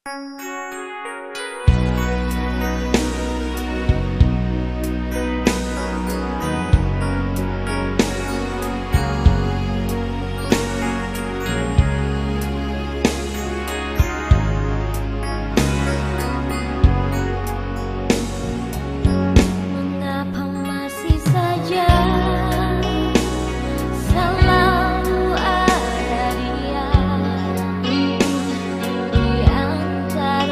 Mengapa masih saja selalu ada dia di antara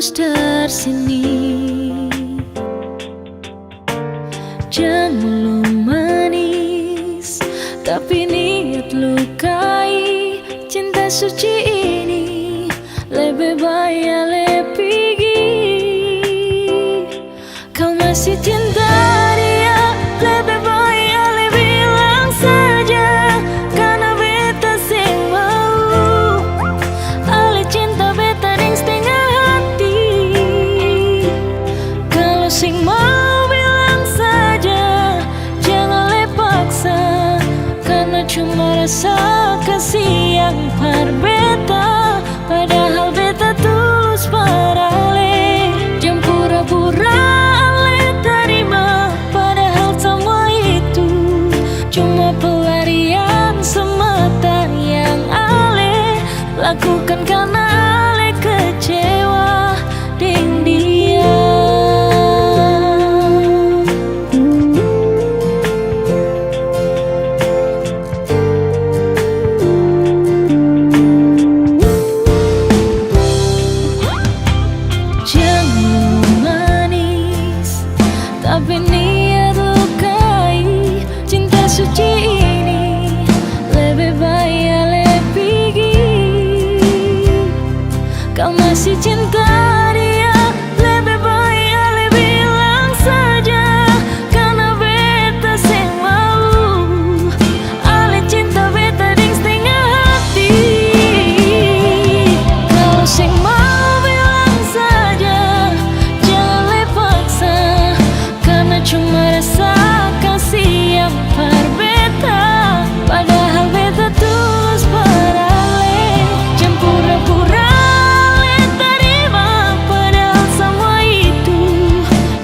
tulus dari sini. Jangan lu manis, tapi niat lukai. Cinta suci ini lebih baik lebih pergi. Kau masih cinta dia, lebih baik lebih bilang saja. Karena beta sing mau ale cinta beta deng setengah hati. Kalau sing mau bilang saja, jangan le paksa. Karena cuma rasa kasih yang par beta, padahal beta tulus parale. Jangan pura-pura ale terima, padahal semua itu cuma pelarian semata yang ale lakukan karena ale kecewa dengan dia. Tapi niat lukai. Cinta suci ini lebih baik lebih pergi. Kau masih cinta dia, lebih baik lebih bilang saja. Karena beta sing mau ale cinta beta deng setengah hati. Kalau sing mau bilang saja, jangan le paksa. Cuma rasa kasih yang par beta, padahal beta tulus parale. Jangan pura-pura le terima, padahal semua itu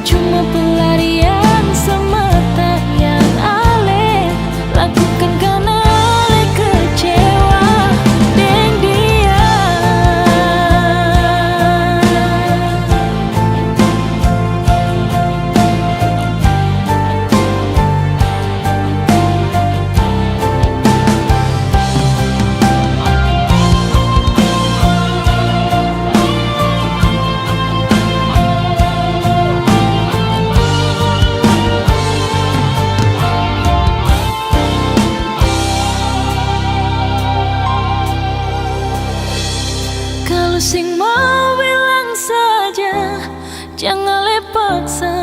cuma pelarian semata yang ale lakukan karena ale kecewa dengan dia. Kalau sing mau bilang saja, jangan le paksa.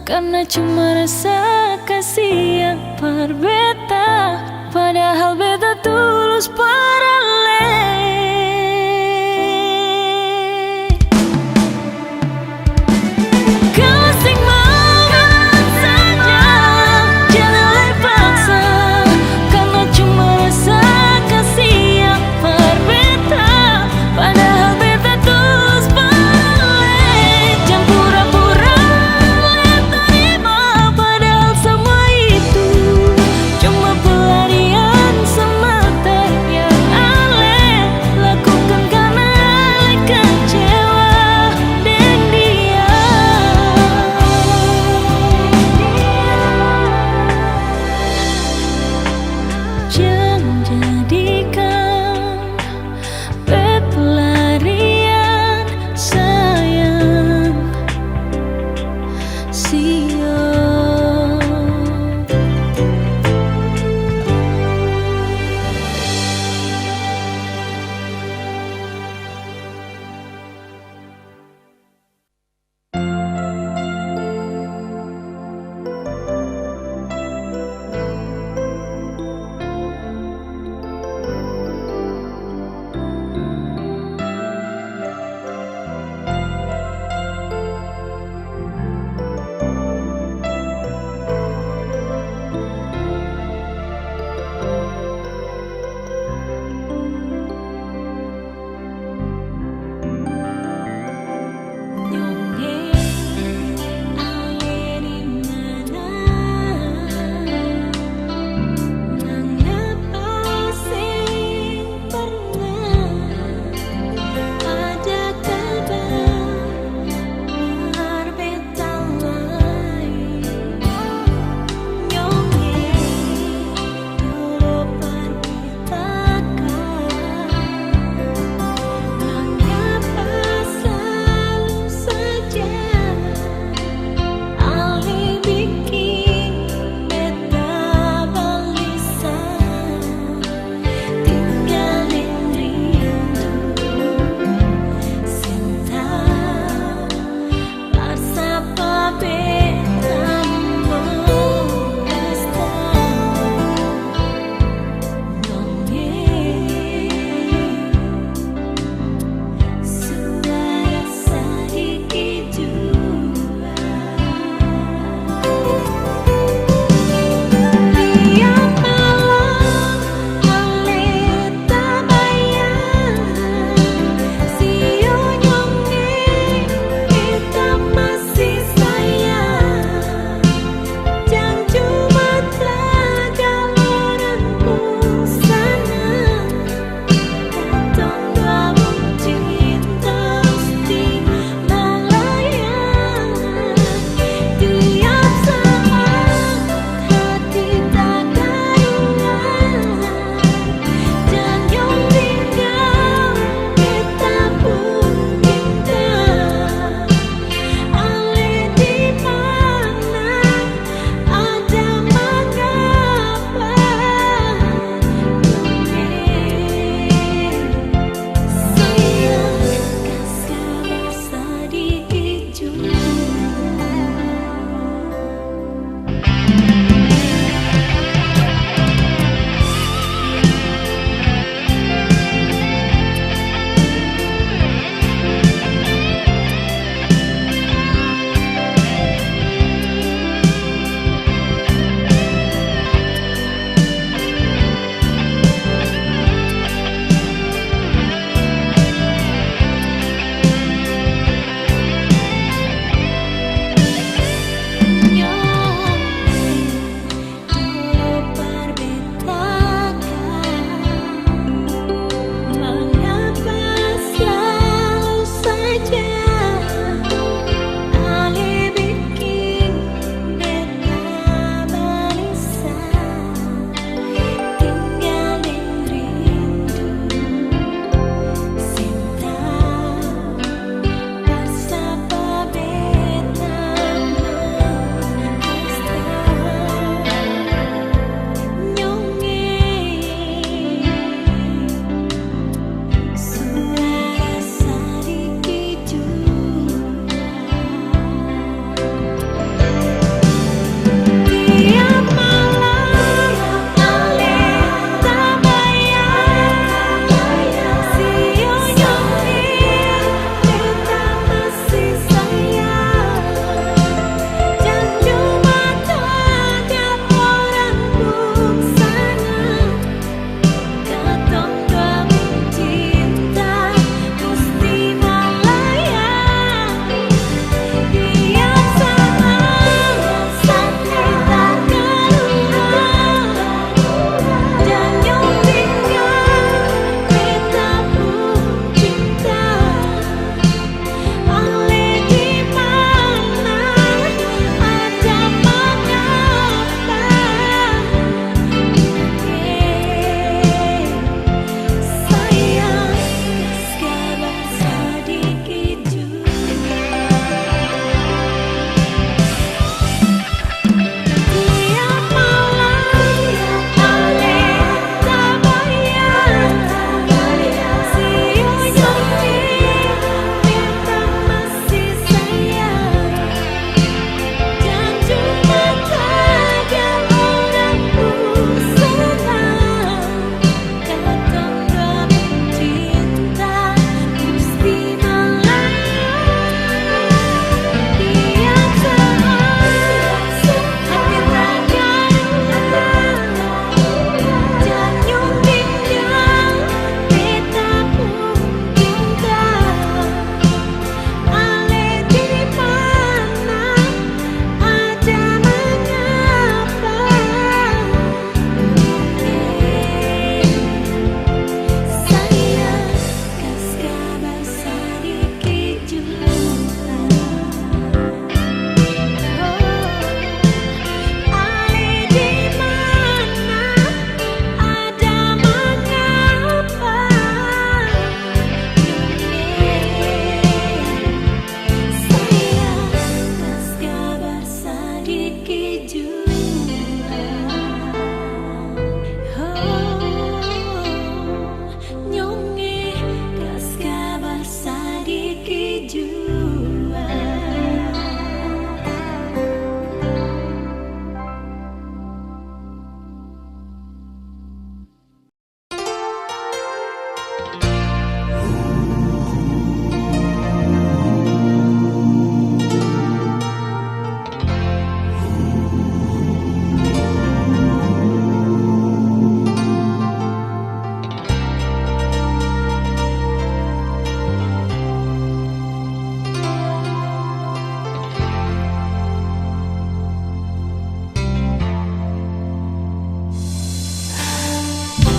Karena cuma rasa kasih yang par beta, padahal beta tulus parale. Kalau sing mau bilang saja, jangan le paksa. Karena cuma rasa kasih yang par beta, padahal beta tulus parale. Jangan pura-pura le terima, padahal semua itu cuma pelarian semata yang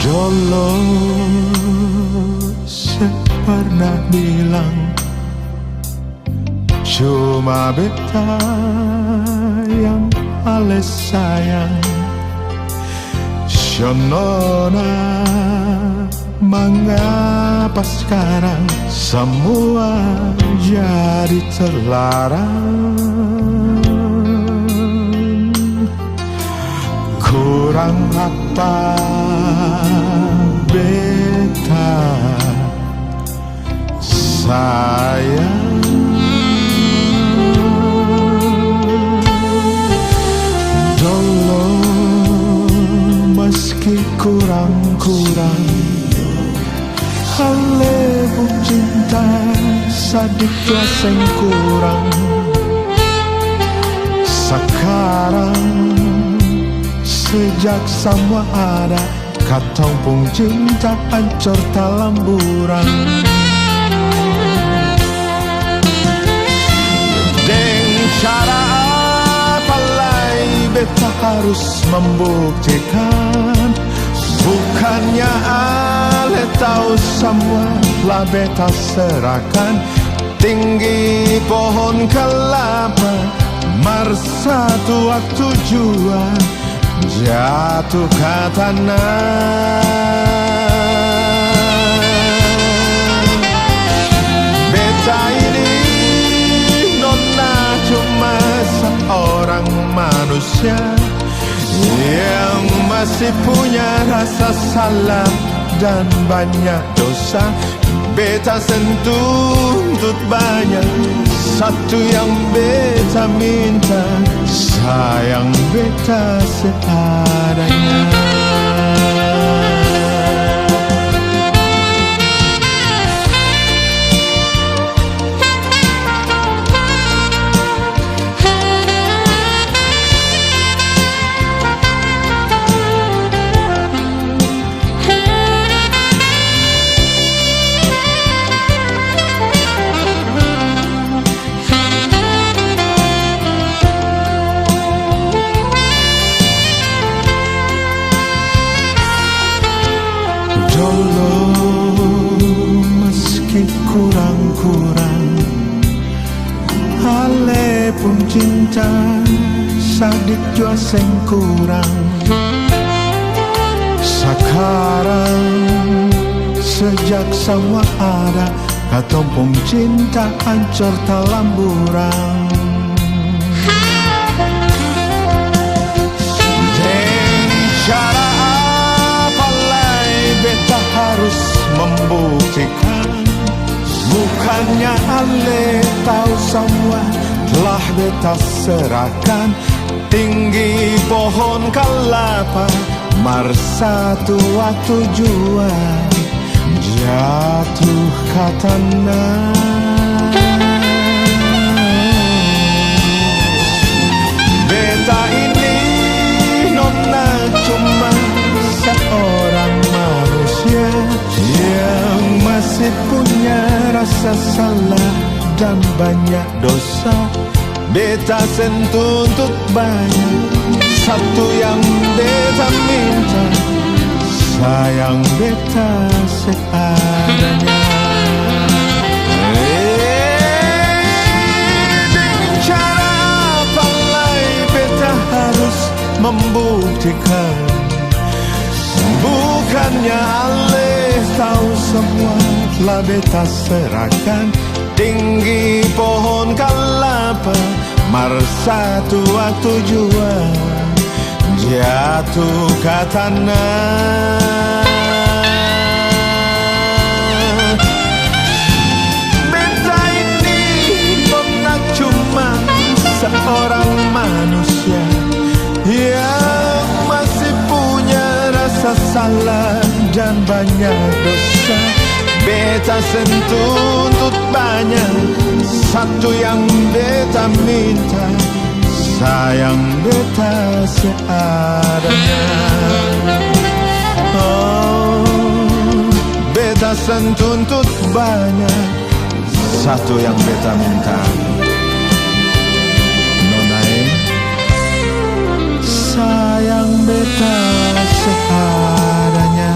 Dulu saya pernah bilang cuma beta yang paling sayang. Nona, mengapa sekarang semua jadi terlarang? Kurang apa beta sayang? Dulu meski kurang-kurang halebuk cinta sedikit sing kurang. Sekarang sejak semua ada, katong pun cinta hancur dalam buram. Deng cara apa lagi beta harus membuktikan? Bukannya ale tahu semua lah beta serahkan. Tinggi pohon kelapa, mersatu waktu jua jatuh ke tanah. Beta ini nona cuma seorang manusia yang masih punya rasa salah dan banyak dosa. Beta sentuntut banyak, satu yang beta minta, sayang beta seadanya. Meski kurang-kurang ale pun cinta sadik jua sing kurang. Sekarang sejak semua ada, katong pun cinta hancur dalam buram. Cara apa lagi beta harus membuktikan? Bukannya ale tahu semua telah beta serahkan. Tinggi pohon kelapa, mersatu waktu jua jatuh ke tanah. Beta ini nona cuma seorang manusia yang masih punya rasa salah dan banyak dosa. Beta sentuntut banyak, satu yang beta minta, sayang beta seadanya. Dengan cara apa lagi beta harus membuktikan? Bukannya ale tahu semua telah beta serahkan. Tinggi pohon kelapa, mersatu waktu jua jatuh ke tanah. Beta ini nona cuma seorang manusia yang masih punya rasa salah dan banyak dosa. Beta sentuntut banyak, satu yang beta minta, sayang beta seadanya. Oh, beta sentuntut banyak, satu yang beta minta, nonae, sayang beta seadanya.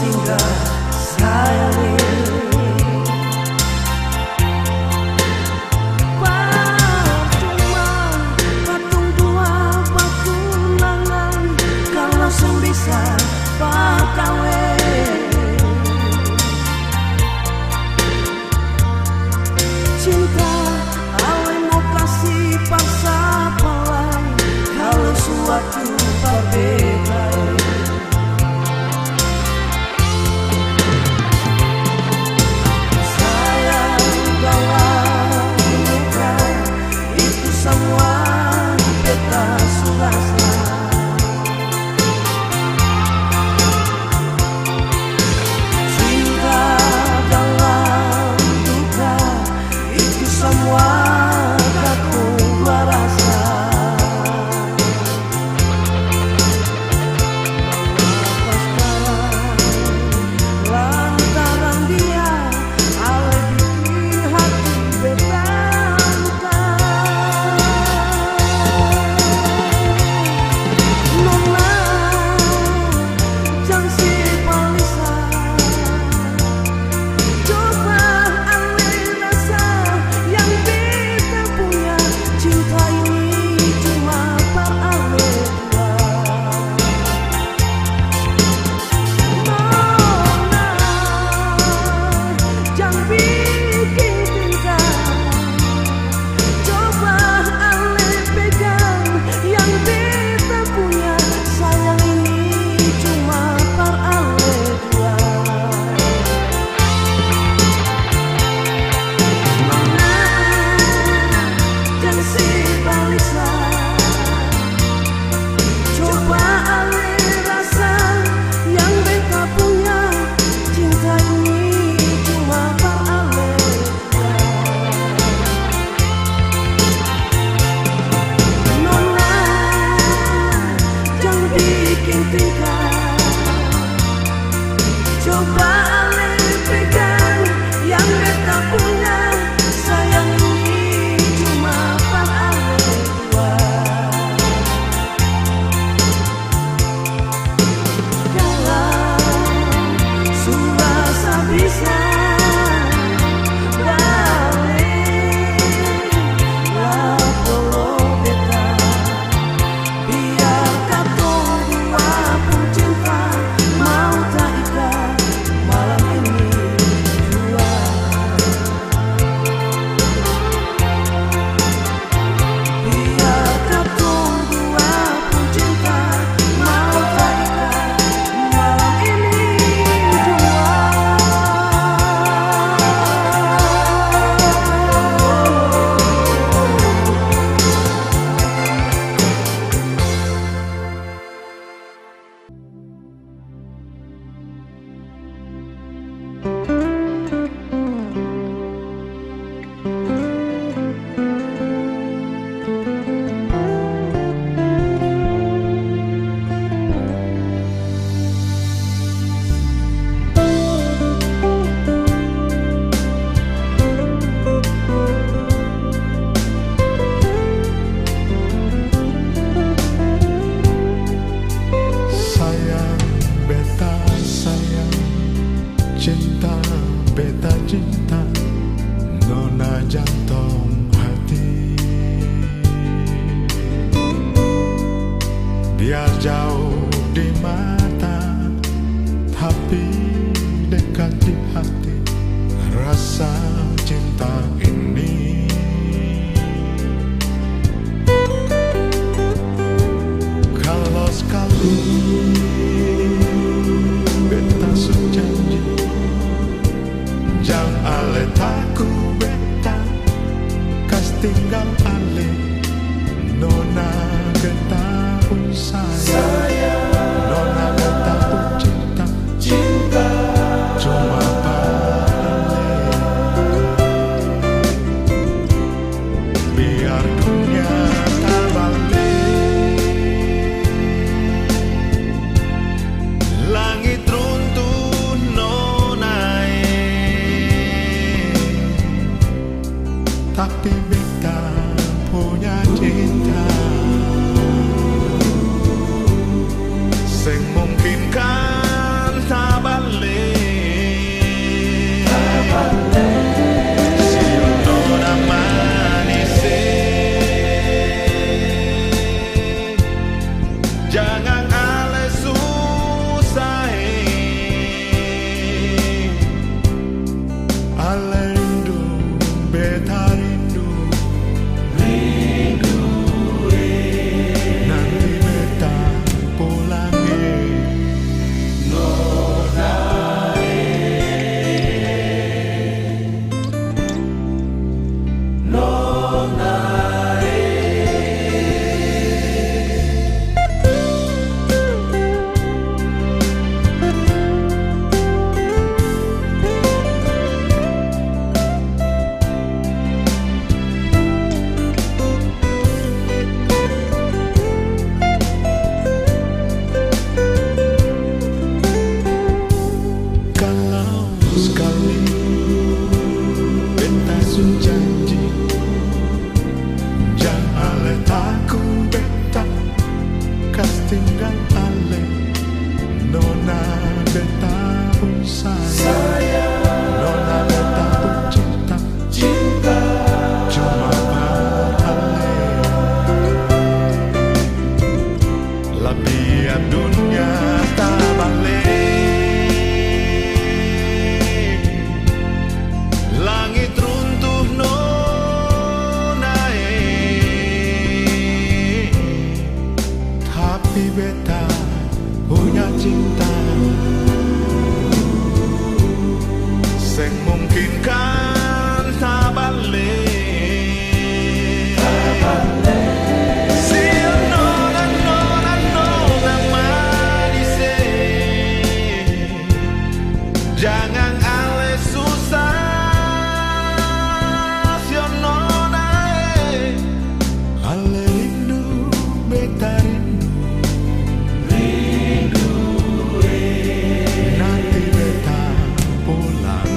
singgah sayang. Cinta awal mau kasih paksa palai kalau suatu berbeda. Sayang dalam luka itu semua beta surasa. Semua aku rasa apa sekarang lantaran dia ale bikin hati beta luka. Nona jangan si palisa coba coba ale pegang yang beta punya. Sayang ini cuma par ale dua. Dalam surasa bisa balik lah kalau beta biar katong dua pun cinta mau tak ikat malam ini jua. Biar katong dua pun cinta mau tak ikat malam ini jua. Sayang beta sayang, cinta beta cinta, nona jantung hati. Biar jauh di mata, tapi dekat di hati, rasa cinta ini. Kalau sekali beta janji, jangan ale taku beta kas tinggal ale, nona beta pun sayang, nona beta pun cinta, cuma ale. Jangan ale susah, ale rindu, beta rindu, nanti beta pulang. Kalau sekali beta sun janji, jangan ale takut beta kas tinggal ale, nona beta pun sayang, nona beta pun cinta, cuma ale lebih dunia tak balik. Langit runtuh nonae, tapi beta punya cinta sing mungkinkan tak balik. Si nona nona nona manise, jangan ale susah. Ale rindu, beta rindu, nanti beta pulang.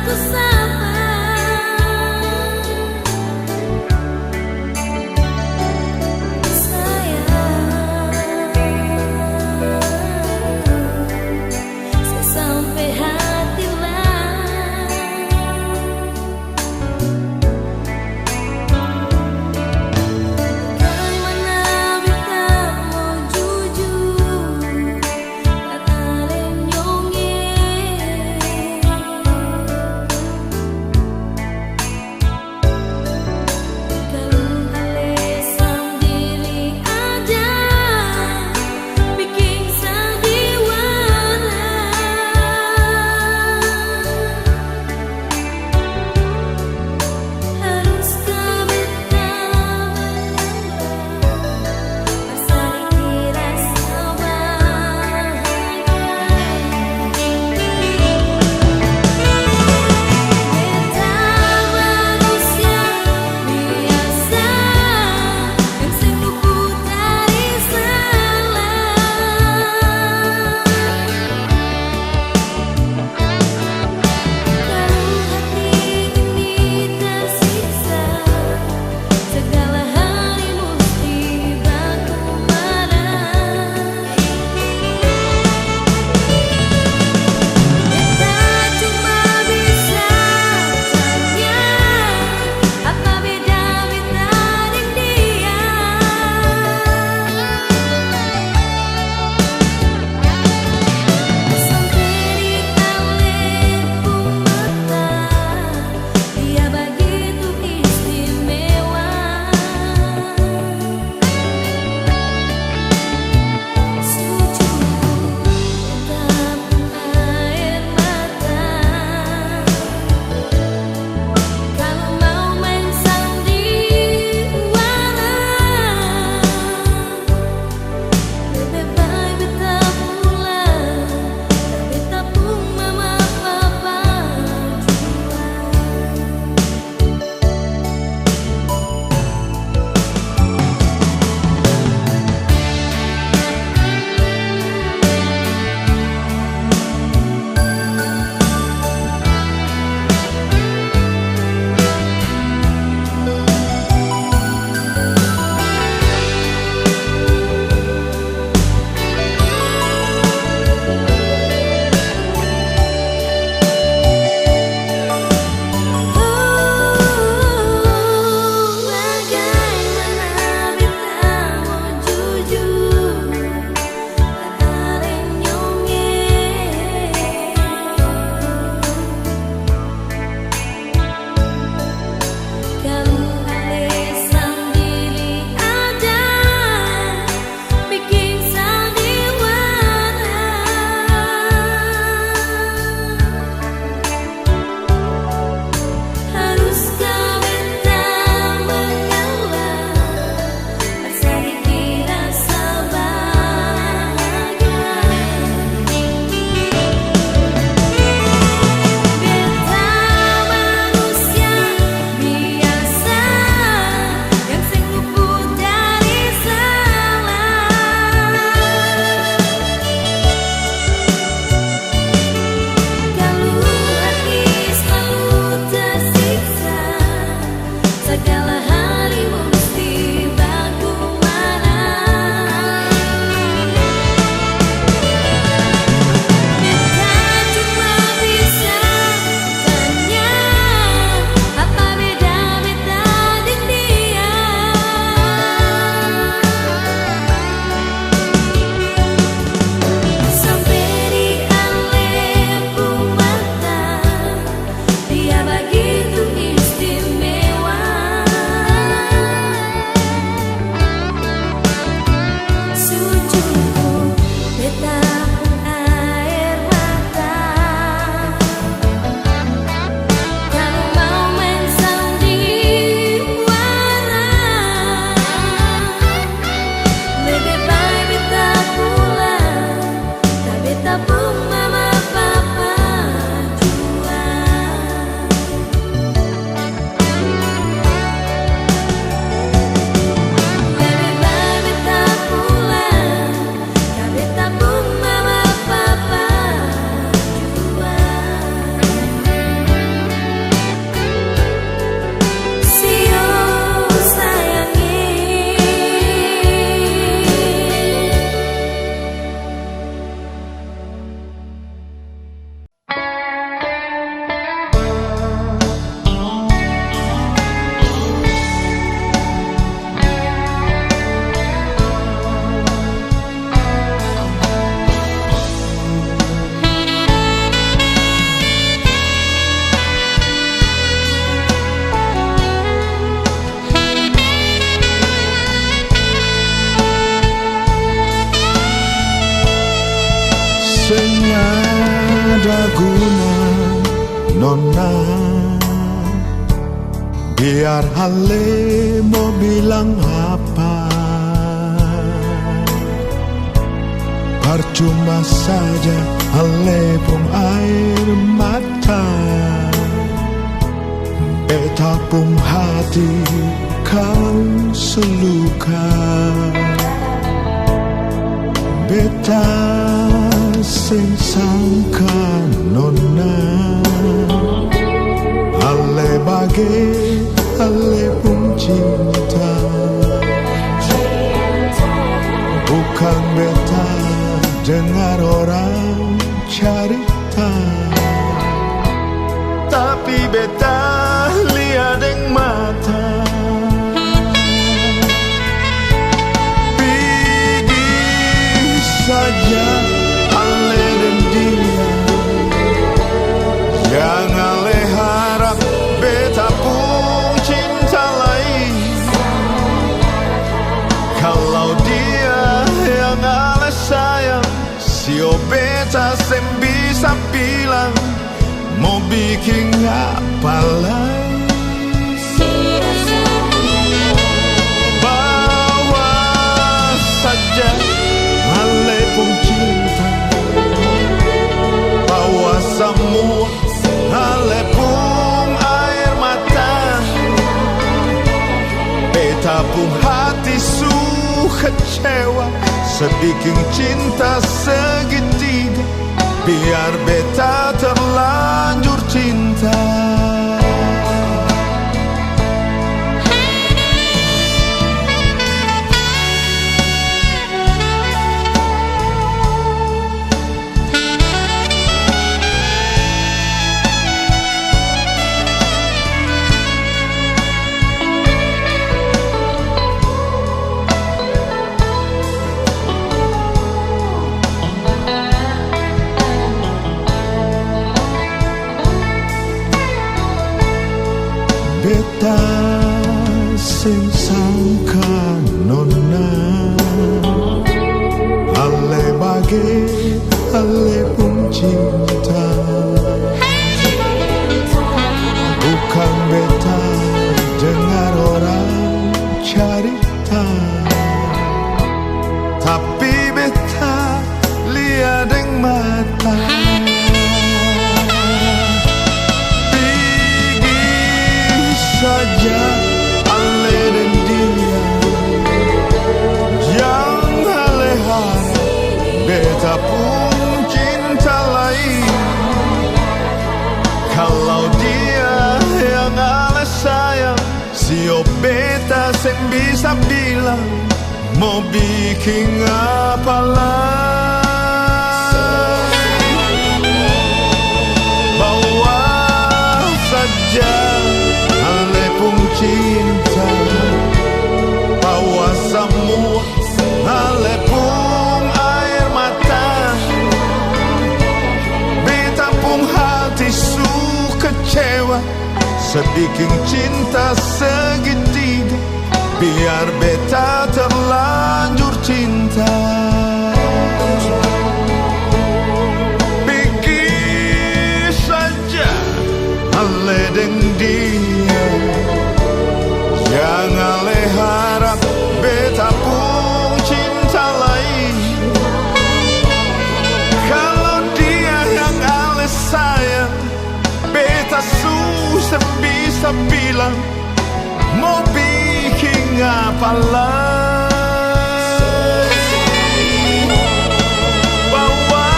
ku sapa. Sampai hati lah, bagaimana beta mau jujur tak ada nyonge. nona. Biar Ale mau bilang apa, percuma saja Ale pun air mata. Beta pun hati kau seluka. Beta sing sangka nona, Ale bagai Ale pun cinta. Bukan beta dengar orang cerita, tapi beta lihat dengan mata. Pergi saja Ale dan dia, yang Ale harap beta pun cinta lain. Kalau dia yang Ale sayang, sio beta sem bisa bilang mau bikin apa lagi. Bawa saja Ale pun cinta, bawa semua Ale pun air mata. Beta pun hati kecewa, sedikit cinta segitiga. Biar beta terlanjur cinta. Beta sing sangka nona, Ale bagai Ale pun cinta. Bukan beta dengar orang cerita, tapi beta lihat dengan mata. Saja Ale dan dia, yang Ale harap beta pun cinta lain. Kalau dia yang Ale sayang, sio beta sem bisa bilang mau bikin apa lagi. Bawa saja Ale pun cinta, bawa semua Ale pun air mata. Beta pun hati kecewa, sedikit cinta segitiga. Biar beta terlanjur cinta. Pikir saja Ale dan dia, yang Ale harap beta pun cinta lain. Kalau dia yang Ale sayang, beta susah bisa bilang mau bikin apa lagi. Bawa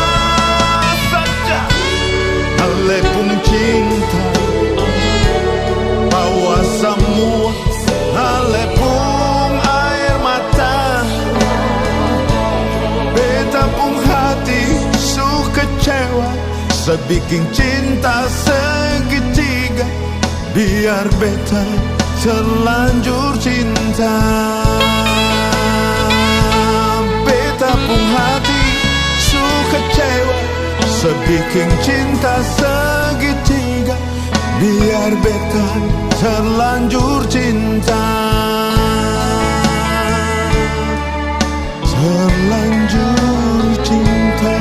saja Ale pun cinta, bawa semua Ale pun air mata. Beta pun hati kecewa, sebikin cinta segitiga. Biar beta terlanjur cinta. Beta pun hati kecewa, sebikin cinta segitiga. Biar beta terlanjur cinta. Terlanjur cinta.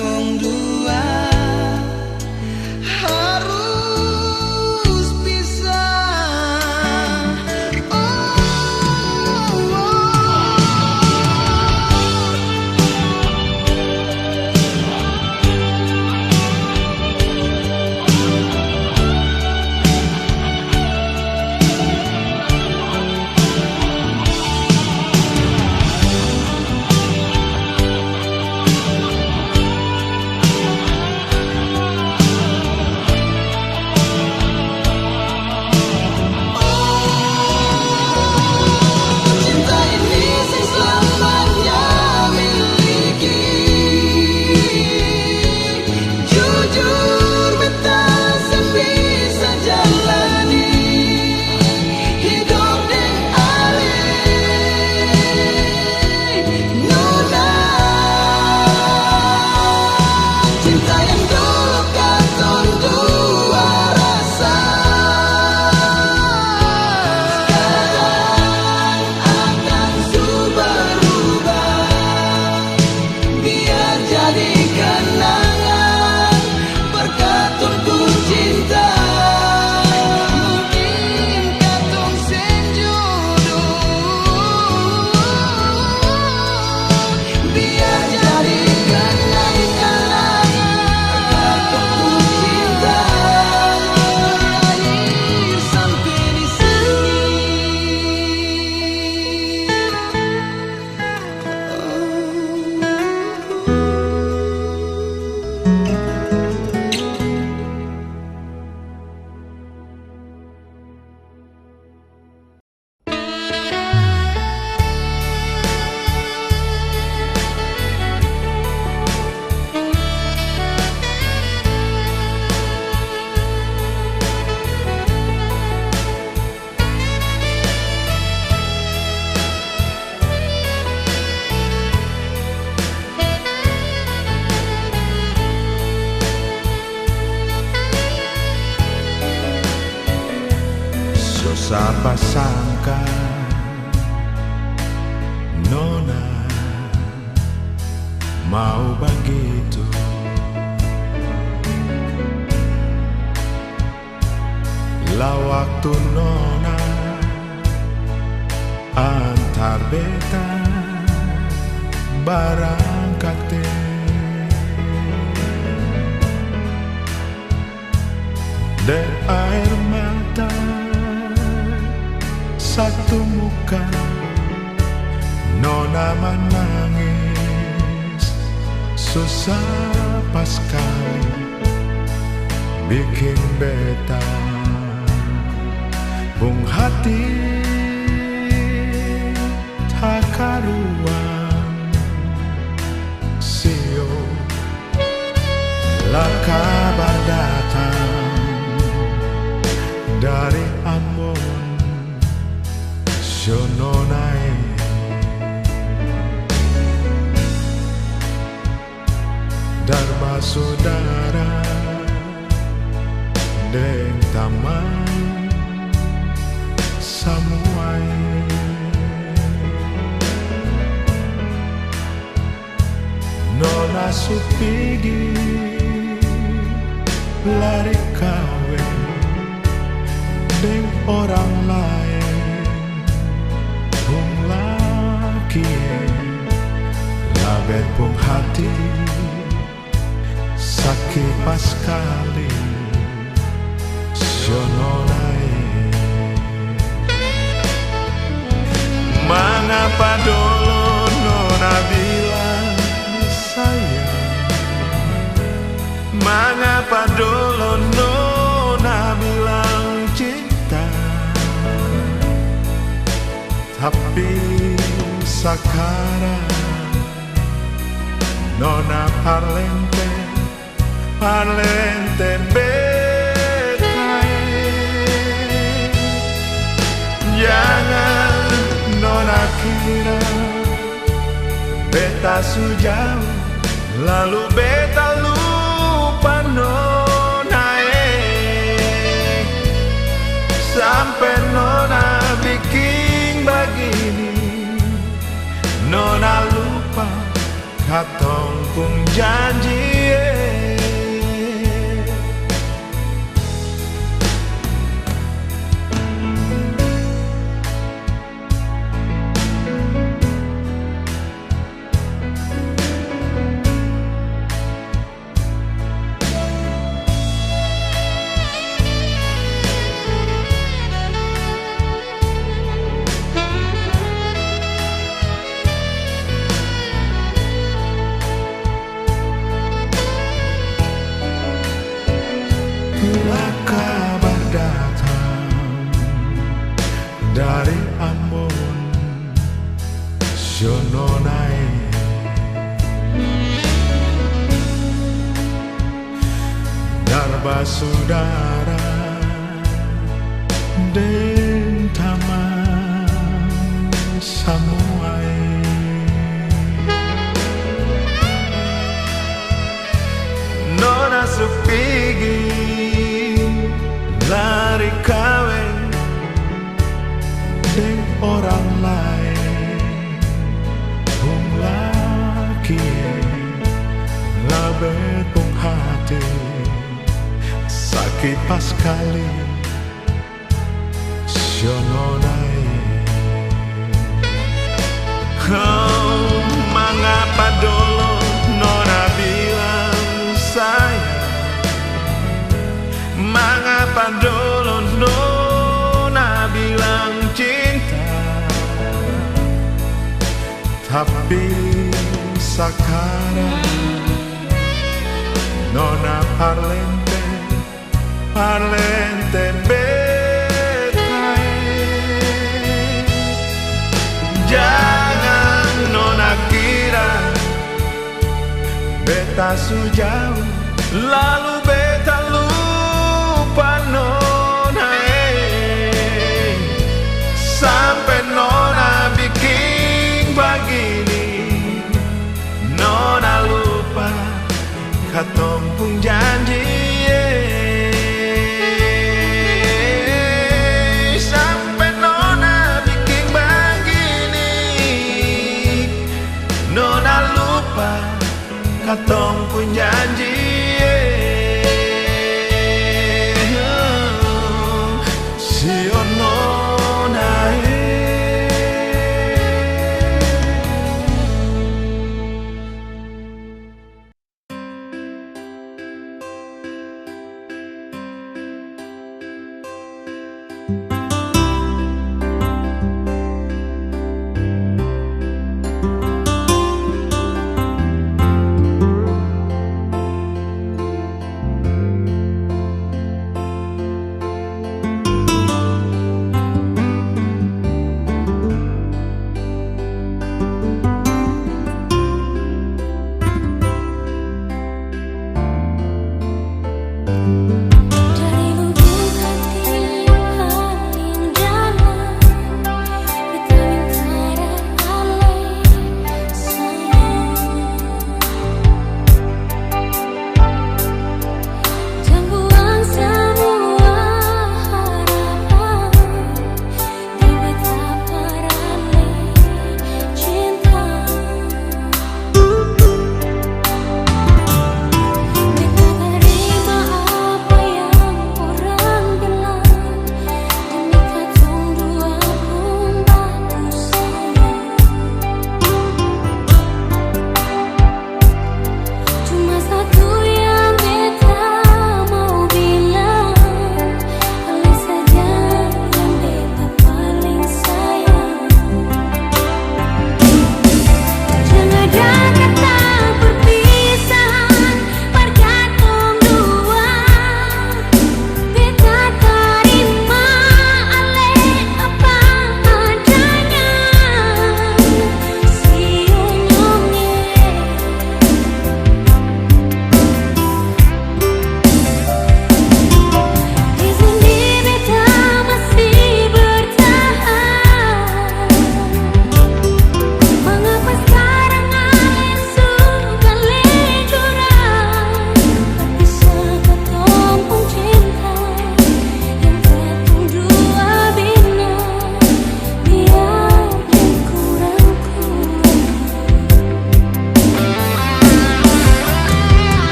katong dua harus pisah. Siapa sangka Nona mau begitu. Lah waktu Nona antar beta berangkat dan air mata satu muka Nona menangis susah pas kali bikin beta bung hati tak karuan. Sio lah kabar datang dari Ambon Shononai, Dharma saudara deng taman samuai. Nona supigi lari kawin deng orang lain. Bung laki labet bung hati sakit pas kali Shononai. Mengapa dulu Nona bilang sayang? Mengapa dulu Nona bilang cinta? Tapi sekarang Nona parlente betai. Jangan Nona kira beta sujauh lalu beta lupa Nona. Sampai Nona bikin begini, Nona lupa katong pun janji saudara den taman samuai nona supigi lari kawin deng orang lain bung laki labet bung hati sakit pas kali siononai mengapa dulu nona bilang sayang mengapa dulu nona bilang cinta tapi sekarang nona parlente betai jangan nona kira beta sejauh lalu beta lupa nona sampai nona bikin begini nona lupa katong pun janji sampai nona bikin begini nona lupa katong pun janji sio nona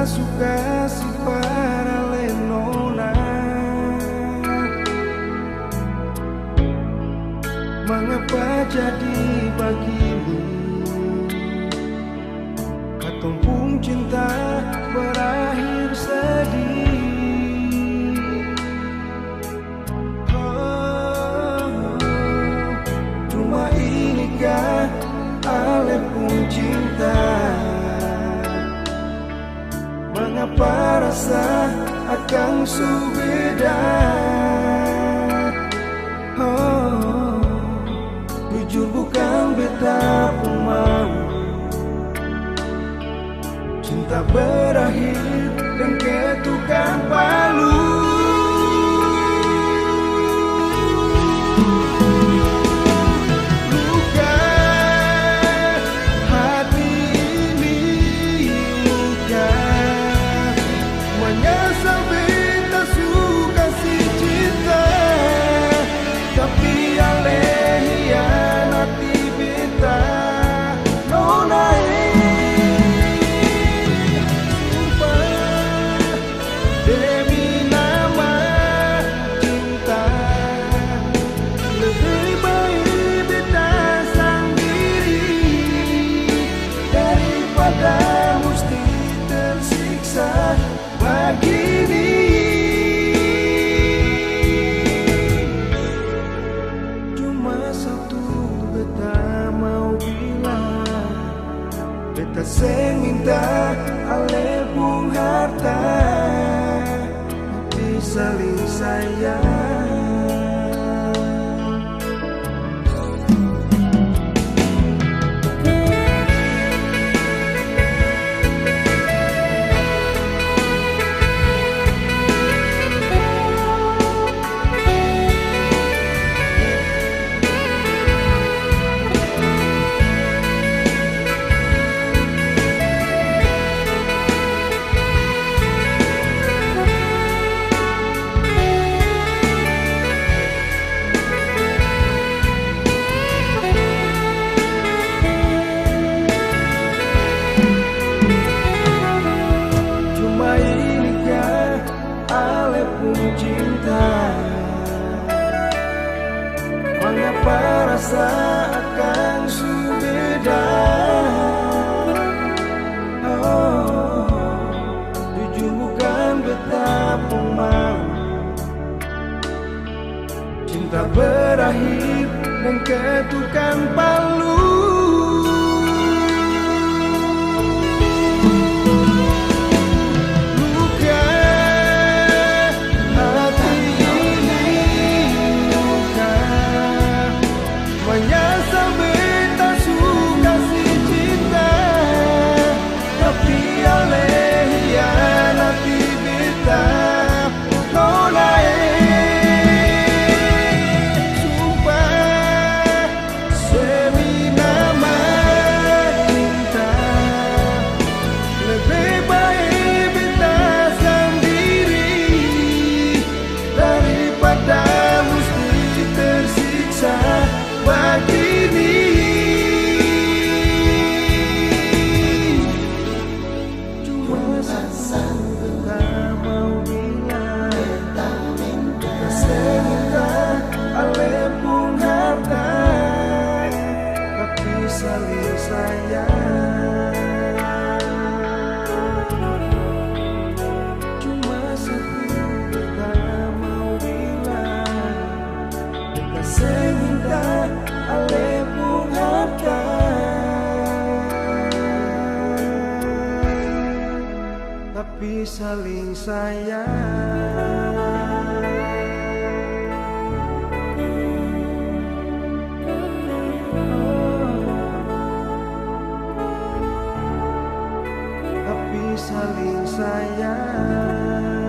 suka si para lenona. Mengapa jadi begini? Ketumpung cinta berakhir sedih. Cuma inikah ale pun cinta? Mengapa rasa akan subeda? Jujur bukan beta pun mau cinta berakhir dan ketukan palu. Mesti tersiksa begini. Cuma satu beta mau bilang, beta seng minta ale pun harta, tapi saling sayang. Cinta, mengapa rasa akan subeda? Jujur bukan beta pun mau cinta berakhir dan ketukan palu. Saling sayang. Cuma satu beta mau bilang, beta seng minta ale pun harta, tapi saling sayang. Saling sayang.